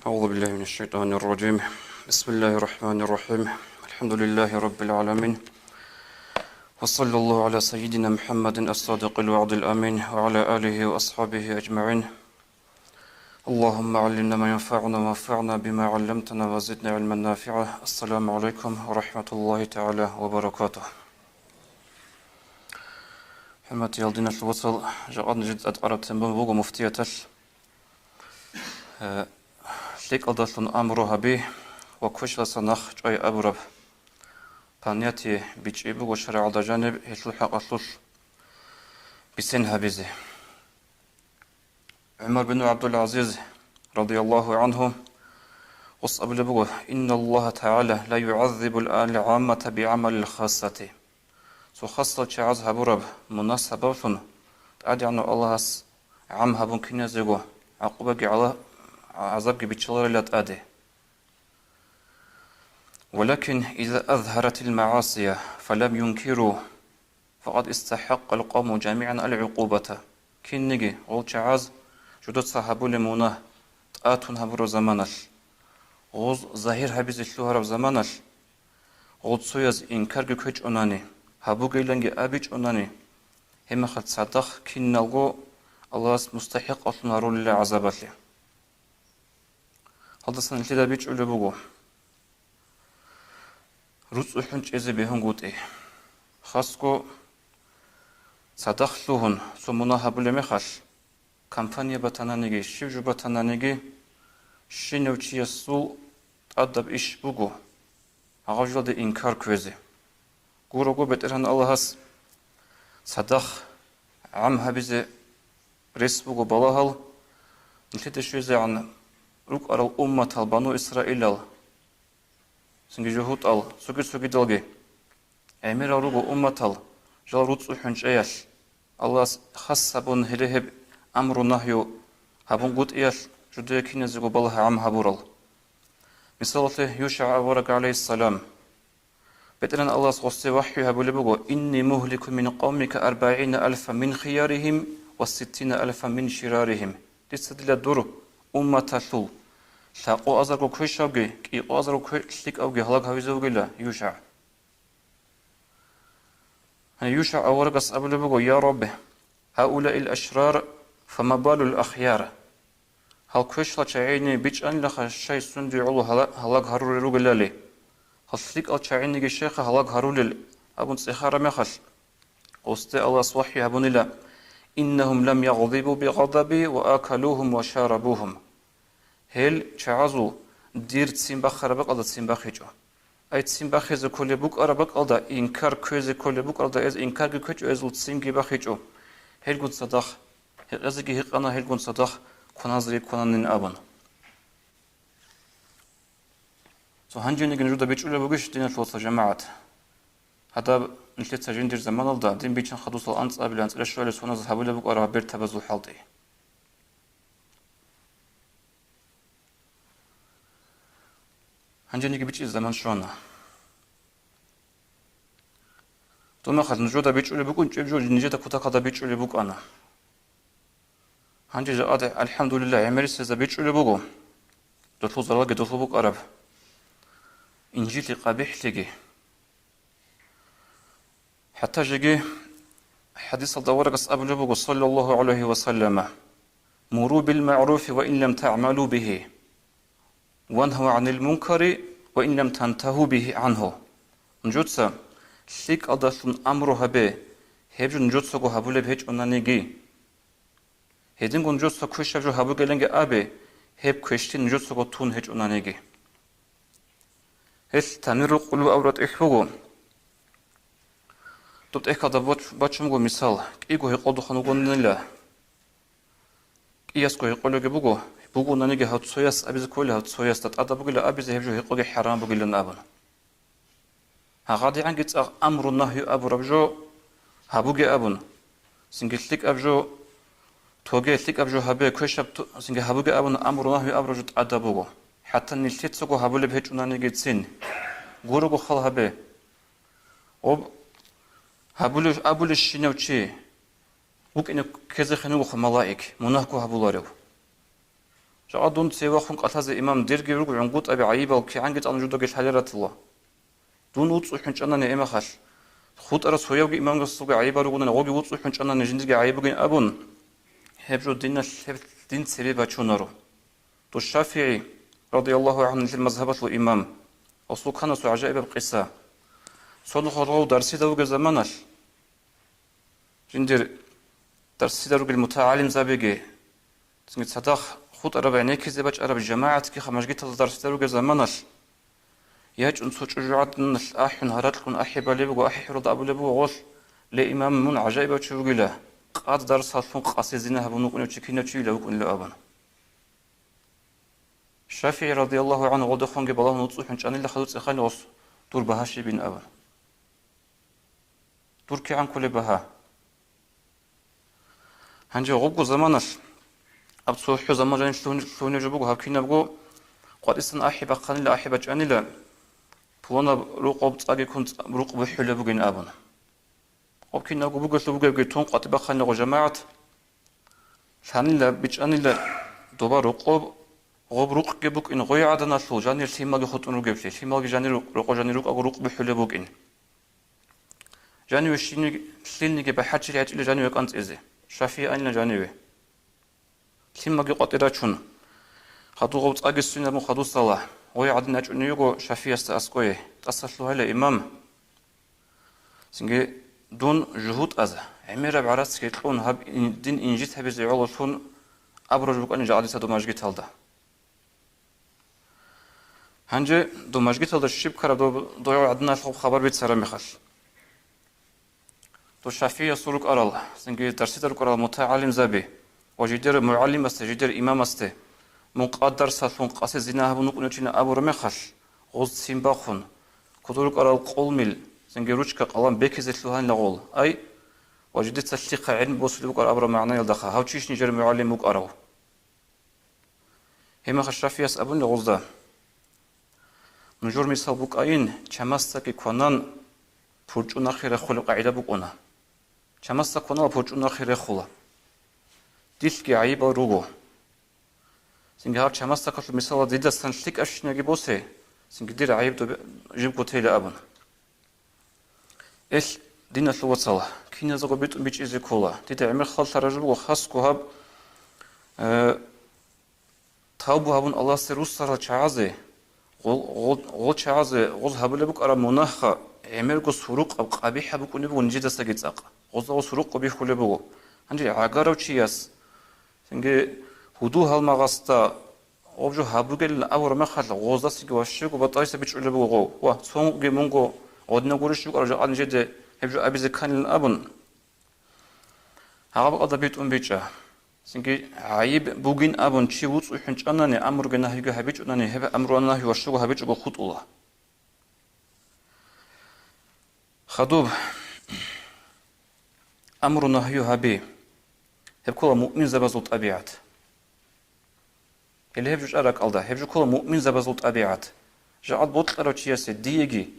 أعوذ بالله من الشيطان الرجيم. بسم الله الرحمن الرحيم. الحمد لله رب العالمين، وصلى الله على سيدنا محمد الصادق الوعد الأمين وعلى آله وأصحابه أجمعين. اللهم علمنا ما ينفعنا وانفعنا بما علمتنا وزدنا علما نافعا. السلام عليكم ورحمة الله تعالى وبركاته. حماتي يالدين الوصل جاءت نجد أدقرب تنبون بوغو مفتية ليك أضلن أمرها به وكشل سنخ جاي أبرب بانياتي بيجيبو وشرع على جانب هتلو حقصل بسنها بزي. عمر بن عبد العزيز رضي الله عنه وصب لبوه إن الله تعالى لا يعذب العامة بعمل الخاصة. سو خاصة شعز هبرب مناسبة فن تأدي عن الله عم هبون كنيزيغو عقوبة على عذاب بيتشلر لا تأدي. ولكن إذا أظهرت المعاصي فلم ينكروا فقد استحق القوم جميعا العقوبة. كن نجي أول شعز جدود صحابو لمونه تأتون هبرو زمانش غوز ظاهر هبيز الشهر زمانش غوز سويز إنكار كوش أناني هبو جيلنجي أبيج أناني هم خد صدق كن نلقو الله مستحق أصلا رول الله عذابته. هذا سنة لذا بيج أولي بوغو روز أحنج إزي بيهن قوتي خاصكو صدقلوهن سمونا هبولي مخاش كامبانيا بطانانيجي شيوجو بطانانيجي شينوچي يسول أدب إش بوغو أغاجل دي إنكار كوزي قوروغو بترهن الله هس صدق عم هبيزي ريس بوغو بلاهل نتيت شوزي عن روك أرال أمة بنو إسرائيل سنجي جهود سوكي دلغي أمير روغو أمة جل روتس وحنج إياش الله خاص هبون هرهب أمر نهيو هبون قد إياش جدو كينزيغو بالها عم هبورل. مثالته يوشع ورق عليه السلام بترن الله سغسي وحي هبولي بغو إني مهلك من قومك 40,000 من خيارهم و60,000 من شرارهم. تستدل دور أمة تلول لاقو أزرقو كوش أوغي كي أزرقو كوش أوغي هلاك هاويزوغي لا يوشع. يوشع أورقس أبولي بغو يا رب هؤلاء الأشرار فما بال الأخيار. هل كوش لا تعيني بيج أن لخ شيء سندي علو هلاك هارولي روغلالي هل سليك أل تعيني الشيخ هلاك هارولي أبون سيخار مخش قصتي الله صوحي أبوني لا إنهم لم يغضبوا بغضبي وآكلوهم وشاربوهم. هل تعزو دير تسيمبخ ربك الله تسيمبخيجو أي تسيمبخيز كل بوك أربك الله إنكار كوز كل بوك الله إز إنكار كوج إز تسيمجي بخيجو. هل قد صدق هل أزكي هق أنا هل قد صدق كنازري كنانين أبن. سو هنجيني جنودا بيجول بوجش دين الفوصة جماعة. هذا نشلت سجين دير زمان الله دين بيجن خدوس الأنس قبل أنس إيش شوالي سونا ذهبوا لبوك أربع بير تبزو حالتي. هنجيني بيجي زمان شونا. توما خد نجودا بيجول بوكون جبجول نجدا كوتا كذا بيجول بوك أنا. هنجي جاء الحمد لله عمري سيزا بيجول بوكو. دخلوا زلاج دخلوا بوك أرب. إنجيل قبيح لجي. حتى جي حديث الدوار قص أبو جبوك صلى الله عليه وسلم مروا بالمعروف وإن لم تعملوا به وانهوا عن المنكر وإن لم تنتهوا به عنه. نجوتسا شيك أدخل أمرها به هبج نجوتسا جو هبول بهج أنانيجي هدين جو نجوتسا كوشة جو هبول جلنج أبي هب كوشتين نجوتسا جو تون هج أنانيجي هل تنير قلوب أورات إخوغو توت إخدا باتشمغو مثال إيغو هيقودو خانوغو نيلا إياسكو هيقولو جبوغو بوغو نانيجي هات سوياس أبيز كولي هات سوياس تات أدا بوغيلا أبيز هبجو هيقوغي حرام بوغيلا نابن هغادي عنجيت أمر النهي أبو ربجو هبوغي أبن سنجلتك أبجو توغي تلك أبجو هبي كوشاب سنجي هبوغي أبن أمر النهي أبو رجو تأدا بوغو حتى نلتيت سوغو هبولي بهجو نانيجي تسين غوروغو خال هبي هبولي الشينوچي وك إنه كذا خنوغو خملايك مناهكو هبولاريو جادون سيواخون قطاز إمام ديرجي رجع عنقود أبي عيبة وكعنقت أنا جودك الحجرات الله دون وتصو حنشنا نعمة خش خود أرس هو يوجي إمام قصو عيبة رجعنا نوجي وتصو حنشنا نجندي عيبة جن أبون هبجو دين دين سبب شونرو تو الشافعي رضي الله عنه في المذهب الإمام أصل كان سو عجائب القصة صلوا خروا درسي دوج زمانش جندر درسي دوج المتعلم زبيجي تنجد صدق خود أربع نيكي باش أربع جماعة كي خمس جيت درسي دوج زمانش ياج أنسوج جوعت نش أحن هرات لكم أحي بالبو أحي رضا أبو لبو غوش لإمام من عجائب وشوجله قاد درس هالفون قاسي زينها بنوك نوتشكينا تشيله وكن لأبنا الشافعي رضي الله عنه غدخون قبل الله نتصح إن شأن الله خلص إخاني وص دور بهاشي بين أبا دور كي عن كل بها هنجي غوجو زمانش أبصوحو زمان جاني شلون يجيبوه هاكينا بقو قد إستن أحب قاني لا أحب جاني لا بلونا روق بتاعي كنت روق بحول بقين أبنا وكنا بقول بقول تون قد بخاني وجماعة شاني لا بيجاني لا دوبار روق غوب روق جبوك إن غوي عدنا شو جاني الثيمة جخوتون رجبتي الثيمة جاني روق جاني روق أو روق بحول بقين جاني وشيني سلني جب حاجة اللي جاني وكانت إزاي شافي أين جاني وي الثيمة جقطيرة شون خدو غوت أجلسنا مو خدو صلاة غوي عدنا جوني يجو شافي استأسقوي تصلوا هلا إمام سنجي دون جهود أذى عمير بعرس كيتلون هب دين إنجيت هب زعول شون أبرز بقى نجعل سدو ماجيت هالدا هنجي دو ماجيت هالدا الشيب كرا دو عدنا خبر بيت سلام يخش دو شافية سلوك أرال سنجي درسي تلوك أرال متعلم زبي وجدير معلم است جدير إمام است مقدر سلفون قاسي زينها بنوك نجينا أبو رمخش غوز سيمباخون كدولك أرال قولميل سنجي روشكا قلم بكزت لهان لغول أي وجدت تشتيق علم بوسلوك أبرا معنا يلدخا هاو تشيش نجر معلم موك أرو هما خشافية أبون لغوزدا نجور مثال بوك أين چمستا كونان پرچون خير خل قاعدة بوك أنا چمستا كونان پرچون خير خلا ديش كي عيب روغو سنجي هار چمستا كشل مثال ديدا سنشتيك أشنيا بوسه سنجي دير عيب دو جيب كوتيل أبون إيش دين الثوات صلاة كينا زغو بيت بيج إزي كولا ديدا عمر خالت رجل وخاص كوهاب تابو هابون الله سروس صار چعازه غول چعازه غول هبله بك أرا مناخا عمر كو سروق أو قبيح بك ونبو نجد سجد ساق غول سروق قبيح كله بو هنجي عقارو چياس سنجي هدو هالمغاستا أوبجو هابوغل أور مخال غوزا سيجي وشيكو بطايسة بيج أولي بو غو وا سونغي مونغو غودنا قولش بك أرجع نجد هبجو أبيز كان الأبن هغب أدا بيت بيجا سنجي عيب بوجين أبن شيء وص وحنش أنني أمر جناه يجا هبيج أنني هب أمر أنه يوشوا هبيج بخط الله خدوب أمر نهي هبي هب كل مؤمن زبزوت أبيعت اللي هبجو أراك الله هبجو كل مؤمن زبزوت أبيعت جعل بطل رجيسة ديجي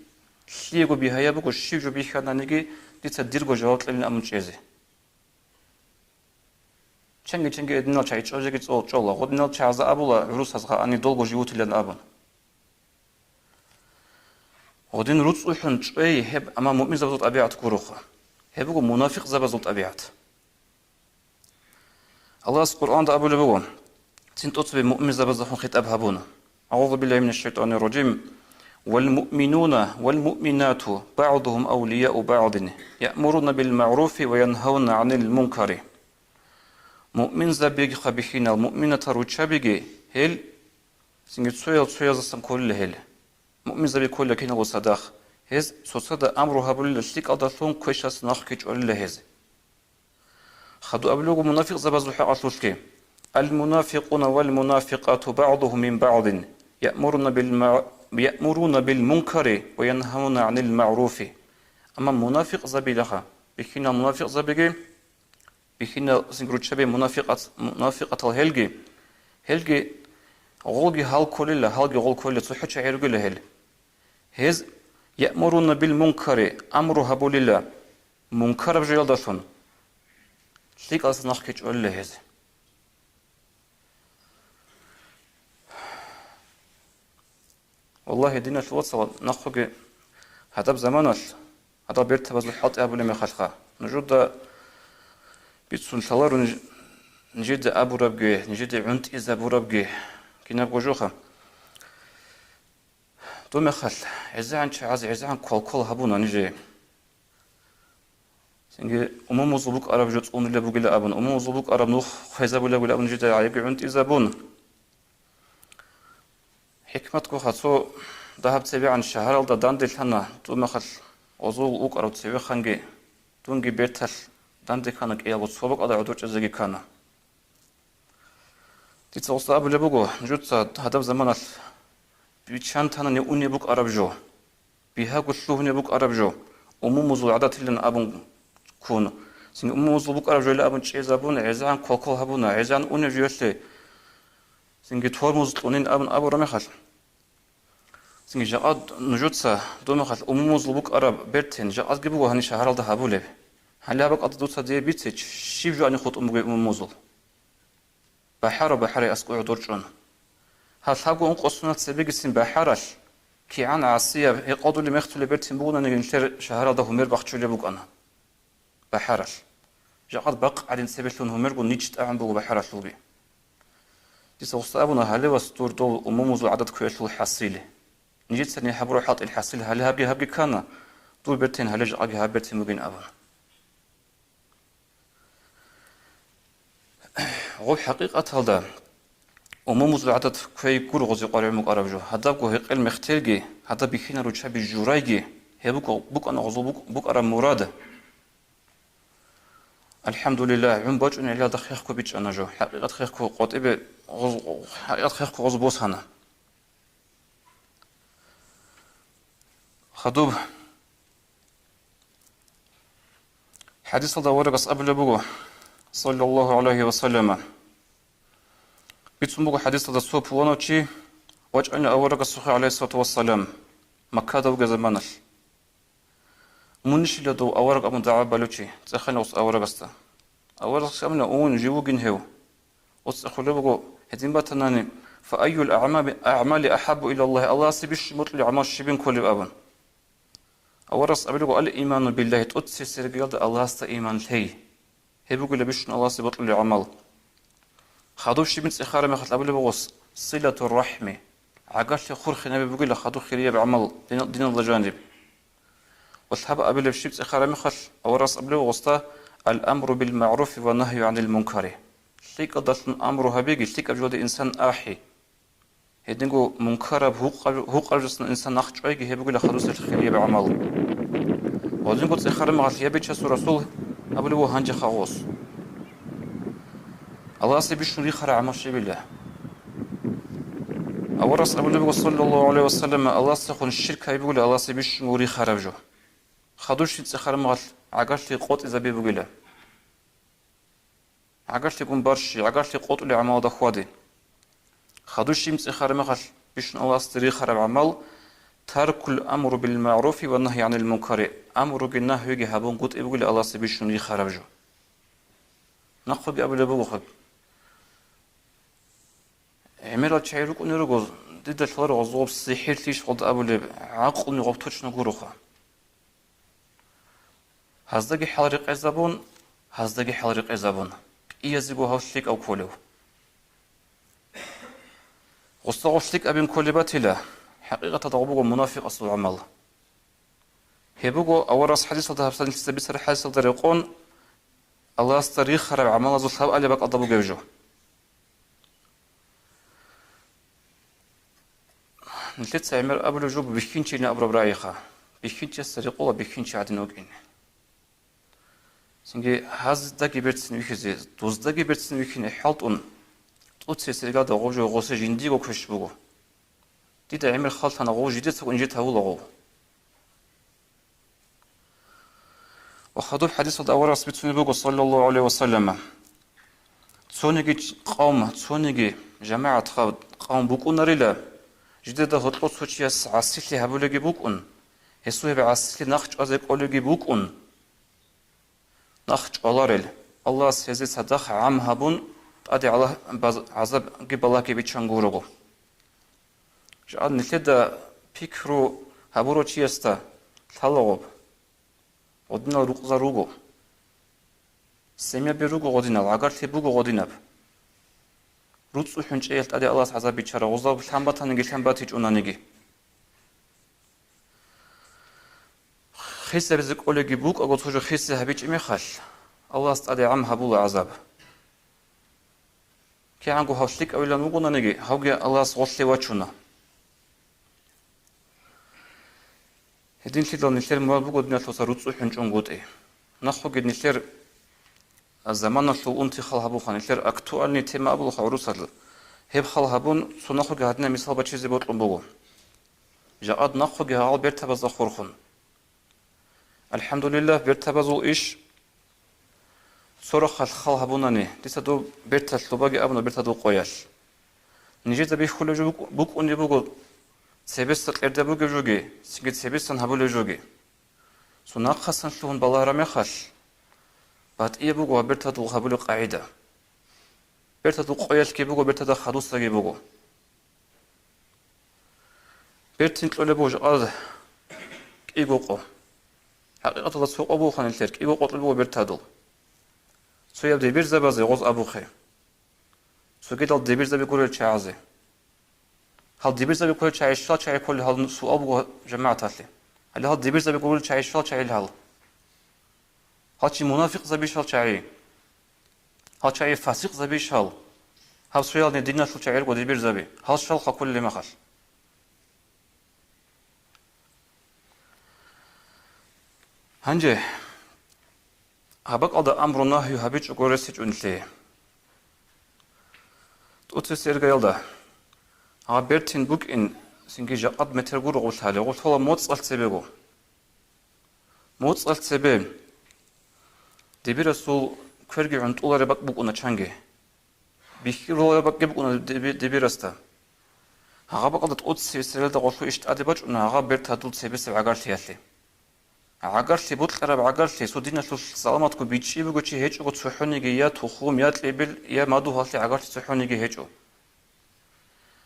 شيء جو بيها يبغو شيء جو بيخنا نيجي ديتصدر جو جوات لنا أمن شيء چنگی ادنال چای چوجگی چولا خودنال چازا ابولا روس هزغا انی دولگو جیوتیلن ابن خودن روس وحن چوی هب اما مؤمن زبزوت ابيعت كوروخا هبو منافق زبزوت ابيعت الله القرآن ده ابو لبون تنتوت بمؤمن زبزوت خطاب هبونا أعوذ بالله من الشيطان الرجيم والمؤمنون والمؤمنات بعضهم أولياء بعض يأمرون بالمعروف وينهون عن المنكر مؤمن زبيج خبيخين المؤمنة روتشابيجي هل سنجد سويا زسم كل هل مؤمن زبيج كل كنا وصدق هز صدا أمره بقول لشتيك أضافون كويشاس ناخكيج ولا هز خدوا أبلغوا منافق زبزو حقصوشكي المنافقون والمنافقات بعضهم من بعض يأمرون بالمنكر وينهون عن المعروف أما منافق زبيلها بكنا منافق زبيجي بخينا سنجرو شبه منافقة الهلجي غولجي هال كلها هالجي غول كلها صحة شعير كلها هل هز يأمرون بالمنكر أمره بولله منكر بجيل دفن شيك أصلا نحكي ولا هز والله دينا الوصل نخوج هذا بزمانش هذا بيرت بزل حط أبو لما خلقه نجود بيتسون شلار نجد أبو ربجي نجد عنت إذا أبو ربجي كنا بوجوخه دوم خل عزان شعز عزان كل هبونا نجي سنجي زبوك عرب جت أون اللي بقول أبون زبوك عرب نوخ خيزة بقول أبون نجد عيق عنت إذا بون حكمتكو خاصو ذهب تبي عن شهر الدا داندل هنا دوم خل أزول أوك عرب تبي خنجي دونجي بيتل داندل كانك إيه وتصوبك على عدوش زجي كنا تتصوص أبو اللي بقول نجد هذا زمان بيشان تانا نؤني بوك عرب جو بيها قصوه نبوك عرب جو زول عدات لنا أبون كون سين زول بوك عرب جو لا أبون شيء زبون عزان كوكو هبونا عزان أوني جيوشلي سين جتور مزلونين أبو رمي خال سين جاء نجوتسا دوم خال زول بوك عرب بيرتين جاء أزجبوا هني شهر الده هبولي هلا بق أتدوتسا دي بيتش شيف جو أني خط زول بحر أسقو دورجون هالحاجة قصنا تسبق السن بحرش كي عنا عصية يقعدوا اللي مختلف بيرتين بقولنا نجنشر شهر ده همير بختشوا اللي بقى أنا بحرش جاءت بق على نسبتلون همير قل نيجت أعم بقو بحرش لبي دي سوست أبونا هلا وستور دول وموزو عدد كويس الحصيلة نجيت سني حبرو حاط الحصيلة هلا هبي كنا دول بيرتين هلا جاء هبي بيرتين مبين أبونا غو حقيقة هذا موزو عدد كوي كور غزي قارئ مقارب جو هذا كو هيق المختلجي هذا بيخينا روشة بالجورايجي هي بوك أنا غزو بوك أرى مراد الحمد لله عم باج أن إلى دخيخ كو بيج أنا جو حقيقة خيخ كو قطيبة حقيقة خيخ كو غزو بوس هنا خدوب حديث هذا ورقص قبل بوغو صلى الله عليه وسلم بيتسموه حديث هذا الصوب ونوشي وجعلنا أورق الصخي عليه الصلاة والسلام مكة دوغ زمانش منش لدو أورق أبو دعوة بلوشي تخلنا وص أورق استا أورق سامنا أون جيوغين هيو وص أخلوه هدين باتناني فأي الأعمال أحب إلى الله سبيش مطلع عماش شبين كل أبن أورق أبلغو الإيمان بالله تؤتسي سرقيال الله استا إيمان لهي هبقو لبيشن الله سبطلع عمال خادوش شي بنت إخارة ما خلت أبو لبغوص صلة الرحمة عقاش لي خور خنابي بقول لك خادو خيرية بعمل دين الله جانب والحب أبو لبش بنت إخارة ما خلت أو راس أبو لبغوصتا الأمر بالمعروف والنهي عن المنكر شيك قدرت الأمر هبيجي شيك أبجود إنسان آحي هيدنجو منكر هو قلجسنا إنسان نخش أيجي هي بقول لك خادوس الخيرية بعمل وزين قلت إخارة ما خلت يبي تشسو رسول أبو لبغو هنجي خاوص الله سبيش نري خرع ماشي بالله أورس أبو النبي صلى الله عليه وسلم الله سخون الشرك هاي بيقول الله سبيش نوري خرجه خدوش يتسخر مغل عقاش لي قوت إذا بيقول عقاش لي كون برشي عقاش لي قوت اللي عمال دخوادي خدوش يتسخر مغل بيش الله استري خرب عمل ترك الأمر بالمعروف والنهي عن المنكر أمر بالنهي يجي هبون قوت يقول الله سبيش نوري خرجه نقول أبو النبي وخب عمل تشعرك ونرجع ضد الفلار غضب صحيح ليش قد أبو لب عقل نقطة توش نقولها هزدقي حلرق الزبون هزدقي حلرق الزبون يزيجو هوشليك أو كله غصتك أبين كل باتلا حقيقة تضربه منافق أصل العمل هبوجو أورس حديث هذا بسنة تستبيس حديث هذا يقول الله استريخ خرب عمل ذو الخاب اللي بق أضربه جوجو نتلت سعمر أبو الوجوب بيكينشي نأبرب رايخة بيكينشي السرقة بيكينشي عدن وقين سنجي هاز دقي بيرتسن ويكزي دوز دقي بيرتسن ويكين حالتون توتسي سرقة دا غوجو غوسي جنديغو كش بوغو دي دا عمر خالت هنا غوجي دي تقو انجي تهول غو وخدو حديث دا أورا سبيتسوني بوغو صلى الله عليه وسلم تسونيجي قوم تسونيجي جماعة قوم بوكو ناريلا جديدة هتلو سوتشياس عسيلي هبولوجي بوكون هسوه بعسيلي نخش أزيك أولوجي بوكون نخش أولارل الله سيزي صدق عام هبون أدي الله عذاب جيب الله كي بيتشانغورو جعل نتلدا 피크로 하부로 치였다. 탈로고 어디나 루qzarugo 세미비루고 어디나 아가르티부고 어디나 루츠 훈체엘 따디 알라스 아자비차라 오자브 삼바타는 게 삼바티 쭈나니기 خيسة بزك أولي بوك أقول تخرج خيسة هبيج مخال الله استعدي عم هبول عذاب كي عنكو هوشليك أو إلا نوغونا نجي هوجي الله صوتلي واتشونا هدين تلو نثير موال بوغو دنيا تلو ساروتسو حنجون قود إيه نخو قد نثير الزمان تلو أنتي خال هبول خان نثير أكتوالني تيما أبول خاروسال هب خال هبون سو نخو قهدنا مثال بچيزي بوطلن بوغو جاءد نخو قهال بيرتا بزاخور خون الحمد لله بيرتبزو إيش صرخ الخال هبوناني تسدو بيرتا تلوباجي أبنو بيرتا دو قوياش نجيت بيه خلو بوك أني بوكو سبيست الأرض بوكو جوجي سجد سبيستن هبولو جوجي سناق خاصن شلون بالله رمي خاش بعد إيه بوكو بيرتا دو هبولو قاعدة بيرتا دو قوياش كي بوكو بيرتا دو خدوسة كي بوكو بيرتين تلو لبوج أرض كي بوكو حقيقة سوق أبو خان الترك إبو قتل بو بيرتادل سو يبدي بيرزا بازي غوز أبو خي سو كيدال دي بيرزا بيقول الشعازي هل دي بيرزا بيقول الشعي الشال شعي كل هل سو أبو جماعة تاتلي هل دي بيرزا بيقول الشعي الشال شعي الهل هل شي منافق زبي شال شعي هل شعي فاسق زبي شال هل سو يال ندينا شال شعي دي بيرزا بي هل شال خكل اللي مخش هنجي هبك أدا أمر نهي هبيج أقولسيج أنتي تؤتسير قيلدا عبرتين بوك إن سنجي جقد مترجور قلت هذا قلت هو موت صلت سبيعه موت صلت سبيع دبي رسول كرجع عن طول ربك بوك أنا شانجي بيخير هو ربك بوك أنا دبي رستا هبك أدا تؤتسير سيردا قلت إيش أدبج أنا عبرت هدول سبيع سبع قارتياتي عقارتي بطلع بعقارتي سودينا شو سلامتكو بيتشي بقولشي هيج أو تسحونيجي يا تخوم يا تلبل يا مادو هالي عقارتي تسحونيجي هيجو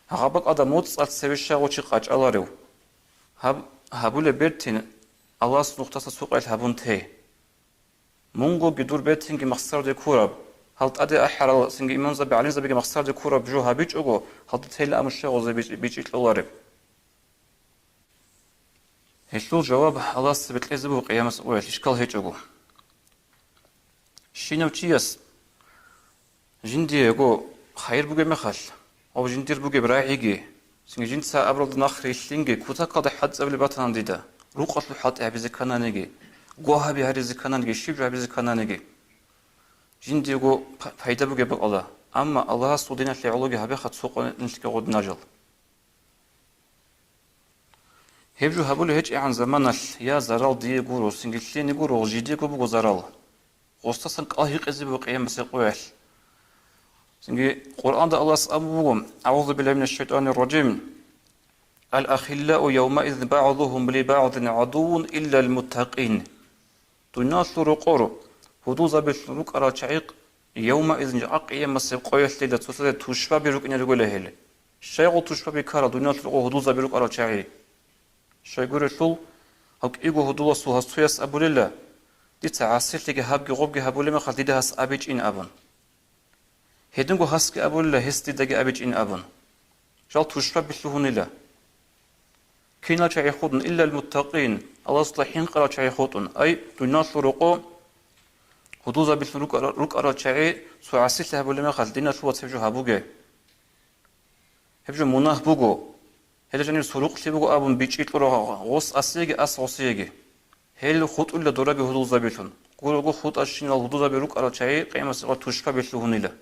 هابك هذا موت صار سويشة وشي قاج الله هبول بيرتين الله سنقطة سوق الهبون تي مونغو بدور بيرتين كي مخسر دي كورب هل تأدي أحرى سنجي إمام زبي علين زبي مخسر دي كورب جو هبيج أجو هل تهلا أمشي أو زبي بيجي الله هشلو جواب الله سبت لزبو قيام سؤال إشكال هيجو شنو تياس جندي يجو خير بوجي مخال أو جندير بوجي براعيجي سنج جند سا أبرد نخري شلينجي كوتا قد حد قبل باتان ديدا روقة الحط أبي زكانانيجي جوها بهاري زكانانيجي شيب أبي زكانانيجي جندي يجو فايدة بوجي بق الله أما الله صودينا في علوجي هبي خد سوق نشتكي غد ناجل هبجو هبولو هيج عن زمان يا زرال دي يقولوا سنجلتين يقولوا جدي يقولوا زرال قصة قاهق إزبو قيام بسيقوال سنجي قرآن ده الله سأبوهم أعوذ بالله من الشيطان الرجيم الأخلاء يومئذ بعضهم لبعض عدو إلا المتقين تناصر قرو هدوز بالشروق على شعيق يومئذ جاء قيام بسيقوال ليلة تسلسل تشفى بركن يقول هيل الشيء تشفى بكارا تناصر هدوز بالرق على شعيق شايقول شو هك إيجو هدوء سو هسويس أبو لله دي تعسير لك هابج غوبج أبو لله خالد ده هس أبيج إن أبون هيدنجو هسك أبو لله هستي دقي أبيج إن أبون جال تشرب بشلون الله كينا شيء خودن إلا المتقين الله صلحين قرا شيء خودن أي تناصر رقو هدوء بشلون رك أرى شيء سو عسير له أبو لله خالد دينا شو وتفجو هابوجه هبجو مناه بوجو هل جاني سروق تبغى أبون بيجي تروح غص أسيجي غصيجي هل خط ولا دورة بهدوء زبيلون قولوا خط أشين الهدوء زبيلوك على شيء قيمة سقط تشفى بيشلون له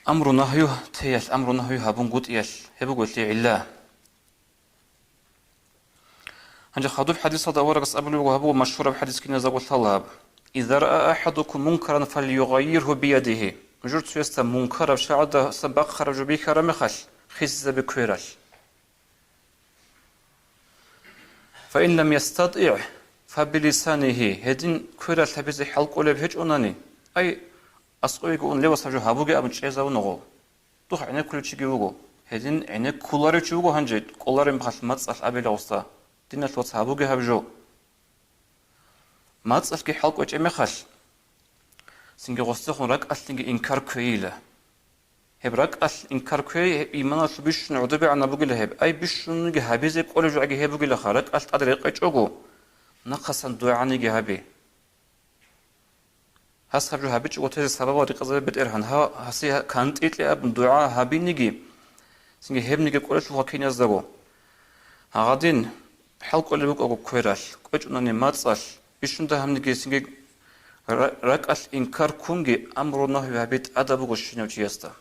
أمر نهيه تيال أمر نهيه هبون قد يال هبو قلت لي علا هنجا خدوب حديث هذا ورقة أبو وهبو مشهور بحديث كنا زقول الله إذا رأى أحدكم منكرا فليغيره بيده مجرد سويستا منكر وشعد سبق خرج بيكر مخش خز بكيرش فإن لم يستطيع فبلسانه هدين كيرش حبيز حلق ولا بهج أناني أي أسقي يقول لي وصفجو هابوجي أبن شيء زاو نغو توح عنا كل شيء يوجو هدين عينك كولاري تشوفو هنجي كولاري مخاش ماتسال أبي لوستا دينا شوت هابوجي هبجو ماتسال كي حلق وجه مخاش سنجي غستخون رك أصلي إنكار كويلة هبرك أصل إنكار كوي إيمان أصل بيش نعودبي عنا بقول هب أي بيش نجي هبيزك ولا جو أجي هب بقول خارك أصل أدري قيتشوجو نقصا دعاني جي هبي هس خرجوا هبيتش وتهز السبب ورقة بدرهن ها هسي كانت إتلي أب دعاء هبي نجي سنجي هب نجي كل شو هكين يزدقو هادين حلق ولا بقول كويراش كويش أنني ماتسال بيش نده هم نجي سنجي رك أصل إنكار كونجي أمرنا هو هبيت أدب وشينو تيستا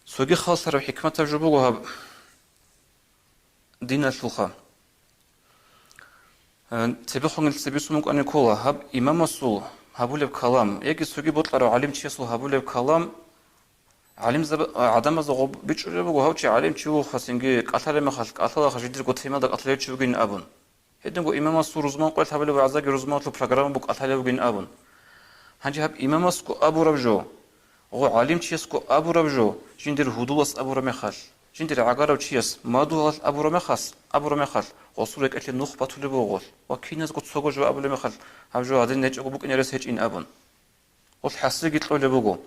سوغي خاصة رو حكمة تجربة هب دين الشلخة تبخون السبيسمك أن يقول هب إمام الصول هبول بكلام يجي سوغي بطلع علم تيسو هبول بكلام علم زب عدم زغب بيجربه وهوشي علم تيو خاسينجي قتل ما خاص قتل خاجدير قتيمة دا قتل تيوجين أبون هدنگو إمام الصول رزمان قلت هبول بعزاق رزمان تو برنامج بق قتل يوجين أبون هنجي هب إمام السكو أبو ربجو او عالم چیسکو ابو ربجو جندر هدوس ابو رمخاش جندر عقارو چیس مادوس ابو رمخاش وصولك اتل نخبه تول بوغول وكينز قد سوغو جو ابو رمخاش هبجو هادن نچو بوك نرس هج ان ابون قل حسي گيت لو بوغو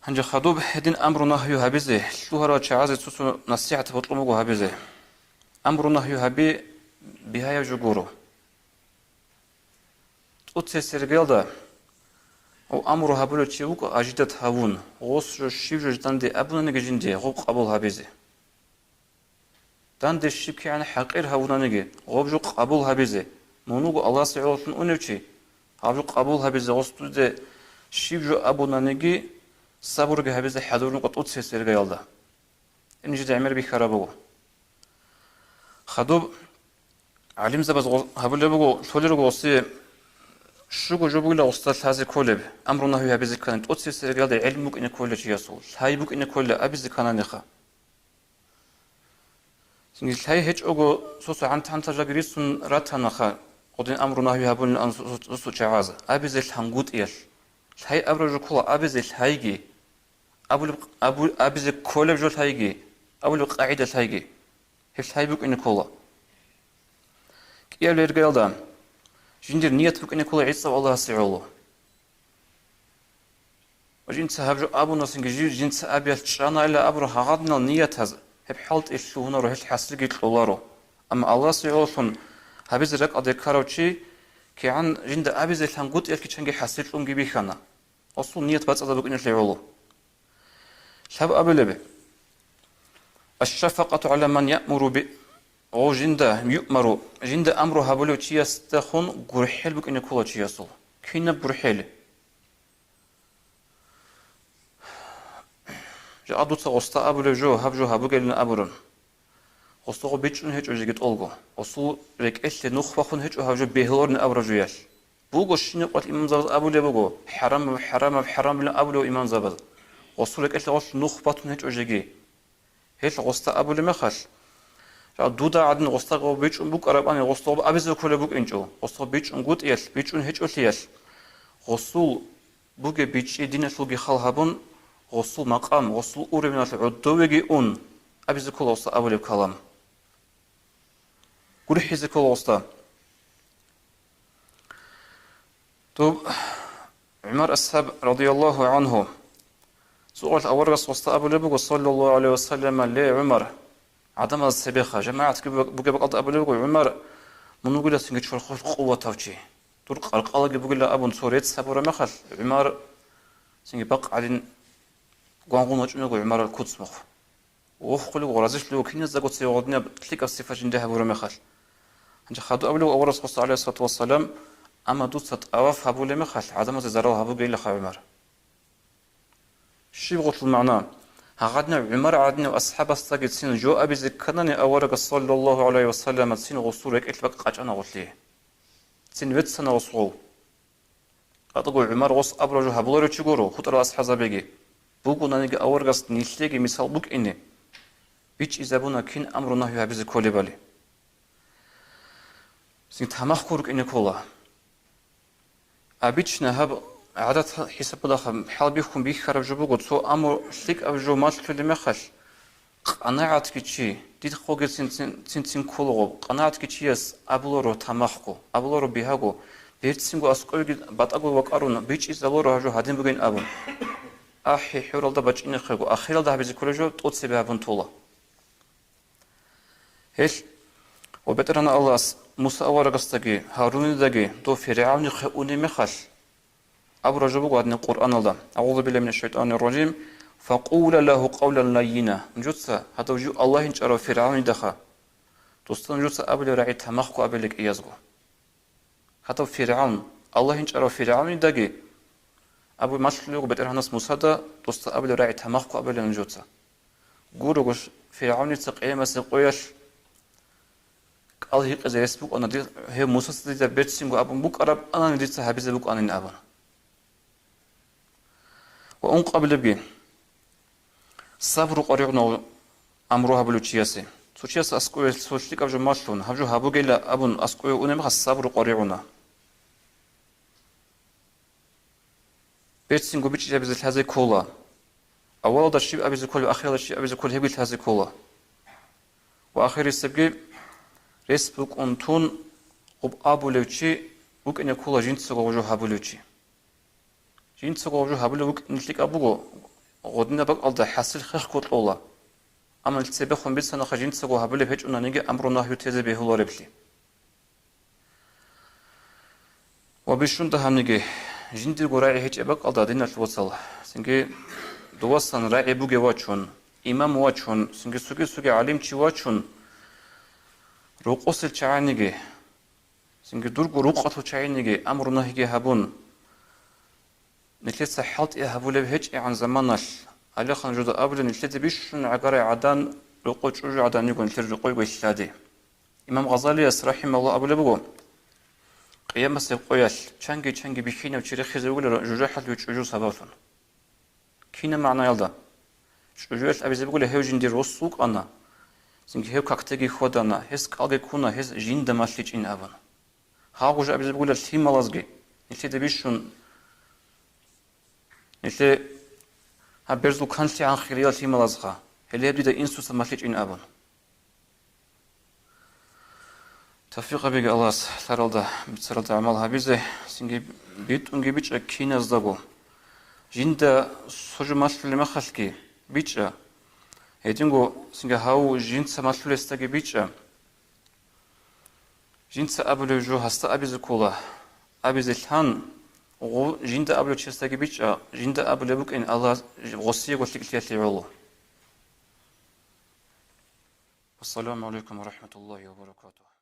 هنج خدوب هدين امر نهي هبزه شوهرا چاز سوسو نصيحت بطلمو هبزه امر نهي هبي بها يجغورو اوتسيرگلدا او امر هبلو چيوك اجدت هاون غوس شيف جداندي ابون نگجندي غوق قبول هبزه داند شيك يعني حقير هاون نگي غوبجو قبول هبزه مونوغ الله سيولتن اونچي هاجو قبول هبزه غوستوده شيف جو ابون نگي صبرگ هبزه حضورن قط اوتسيرگلدا انجي دعمر بخرابو خدوب علم زبز هبلو شولرو غوسي شو جو بقول أستاذ هذا كله أمرنا هو أبي ذكرنا أتوسس رجال علمك إن كل شيء يسول هاي بك إن كل أبي ذكرنا نخا سنجل هاي هيج أجو سوس عن تجاريسون راتها نخا قدين أمرنا هو هبون أن سوس جواز أبي ذل هنقود إيش هاي أبرج كله أبي ذل هايجي أبي ذل كل جو هايجي أبو قاعدة هايجي هاي بك إن كله كي الرجال ده جندر نيت بك إن كل عيسى والله سيعوله وجنت هبجو أبو نسنجي جنت أبي الشأن إلا أبو هغادنا نية هذا هب حالت إشلونه روح الحسر جيت لولارو أما الله سيعولون هبز رك أذكره شيء كعن جند أبي زي الهنقود إلك تشنجي حسر لون جبي خنا أصل نية بس أذا بك إن ليعوله شاب أبي لبي الشفقة على من يأمر ب او جنده يؤمر جنده امر هبلو تشيستخون غرحل بك ان كولا تشيسو كينا برحل جا ادو تصوستا ابلو جو هبجو هبو gelin aburun osto bichun hech ojeget olgo osu rek elle nuh bakun hech hevjo behlorn abraju yash bu goshini qat imam zabaz abule bugo haram la abulo imam zabaz osu rek elle os nuh batun hech ojegi hech osta abule mekhash دودا عدن غستغو بيچون بوك عرباني غستغو ابيزو كله بوك انجو غستغو بيچون غوت يل بيچون هيچ اوتيل غسول بوك بيچي دين سوغي خالهابون غسول مقام غسول اورمنا عدوغي اون ابيزو كله وسط ابو كلام غوري حيزو كله وسط تو عمر الصحاب رضي الله عنه سؤال اورغس وسط ابو لبو صلى الله عليه وسلم لعمر عدم السبيخة جماعة بقى بقى أبو لبقى عمر من نقول سنجد شو القوة توجيه طرق القلق بقول له أبو سوريت سبورة مخل عمر سنجد بقى علين قانون وجمع عمر القدس مخ وخلوا ورزش له كنيز زقت سيودنا تلك الصفة جندها بورة مخل عند خدوا أبو لبقى ورس قصة عليه الصلاة والسلام أما دوست أواف أبو لمخل عدم الزراعة أبو قيل لخ عمر شو بقول المعنى هغادنا عمر عادنا وأصحاب الساقط سين جو أبي ذكرني أورق صلى الله عليه وسلم سين غصورك إتبقى قاجنا غصليه سين ويت سنة غصول أتقول عمر غص أبرجو هبلوري تشغورو خطر أصحاب بيجي بوكو نانيجي أورق نيشليجي مثال بوك إني بيش إذا بونا كين أمر نهي هبز كولي بالي سين تمخ كورك إني كولا أبيش نهب عادت حساب داخل حال بيخون بيخرب جبوا قد سو أمر شلك أبجو ما تلي مخش قناعت كشي ديت خوجي سين كولو قناعت كشيس أبلورو تماخكو أبلورو بيهاجو بيرتسينغو أسقولي باتأقول وقارون بيش إزالورو هجو هادين بقين أبون أحي حورال دا بچين خيغو أخيرال دا هبزي كولجو توتسي بابون تولا هيش وبترنا الله موسى أورغستاجي هارون داجي دو فرعون خؤوني مخش أبو رجب قادن القرآن الله أعوذ بالله من الشيطان الرجيم فقول له قولا لينا نجوتسا هذا وجو الله ينشر فرعون دخا دوستان نجوتسا أبل رعي تمخكو أبلك إيازغو هذا فرعون الله ينشر فرعون داجي أبو مشلوق بترهنس موسى دا دوستا أبل رعي تمخكو أبل نجوتسا قولوش فرعون تقيم سقويش قال هيك إذا يسبق أنا دي هي موسى تدي بيتسينغو أبو بوك أرب أنا ندي تهابيز بوك أنا أبو وأن قبل بين صبر قريقنا أمروها بلوتشياسي سوتشياس أسكوي سوتشيك أبجو ماشلون هبجو هابو جيلا أبون أسكوي ونمخ الصبر قريقنا بيتسينغو بيتش أبيز هذا كولا أول ده شيء أبيز كول وآخر ده شيء أبيز كول هبيل هذا كولا وآخر السبب ريسبوك أنتون قب أبو لوتشي بوك إن كولا جنس وجو هابو لوتشي جنس وجو هابو لوك نشلك أبوغو غدنا بق الله حاصل خخ كوت الله أما السبب خم بيت سنة خجين سقوا هبل بهج أن نيجي أمر نهي تيزي به الله ربلي وبيشون ده هم نيجي جندي قراءة هج أبق الله دينا الوصل سنجي دوّسن رأي بوجي واتشون إمام واتشون سنجي سوجي عالم شيء واتشون روقص الشعانيجي سنجي درج روقة الشعانيجي أمر نهي هبون نتلت حالت هبول بهج عن زمانش على خن جود أبل نتلت بيشون عقارة عدن رقوج رجع عدن يكون نتلت رقوي ويشلادي إمام غزالي رحمه الله أبو لبوا قيام سيقويش چنگي بيخينا وشري خزي ولا رجع حل وجو سبافن كينا معنى يلدا رجعش أبي زبقول هيو جندي رسوق أنا سنجي هيو كاكتجي خودانا هس كالجي كونا هس جين دماشليج إن أبن هاوج أبي زبقول التيم ملازجي نتلت بيشون نتلت هبرزو كانشي عن خيريال تيم ملازخا هل يبدي دا إنسو سماشليج إن أبن توفيق بيجي الله سرالدا بتسرالدا عملها بيزه سنجي بيت ونجي بيتش كينا زدابو جندا سوج ماشل مخالكي بيتش هيدينغو سنجي هاو جنس ماشل استاجي بيتش جنس أبلو جو هستا أبيز كولا أبيز الهان و جندا أبلو تشستاجي بيتش جندا أبلو بك إن الله غصية قلت لك الله والسلام عليكم ورحمة الله وبركاته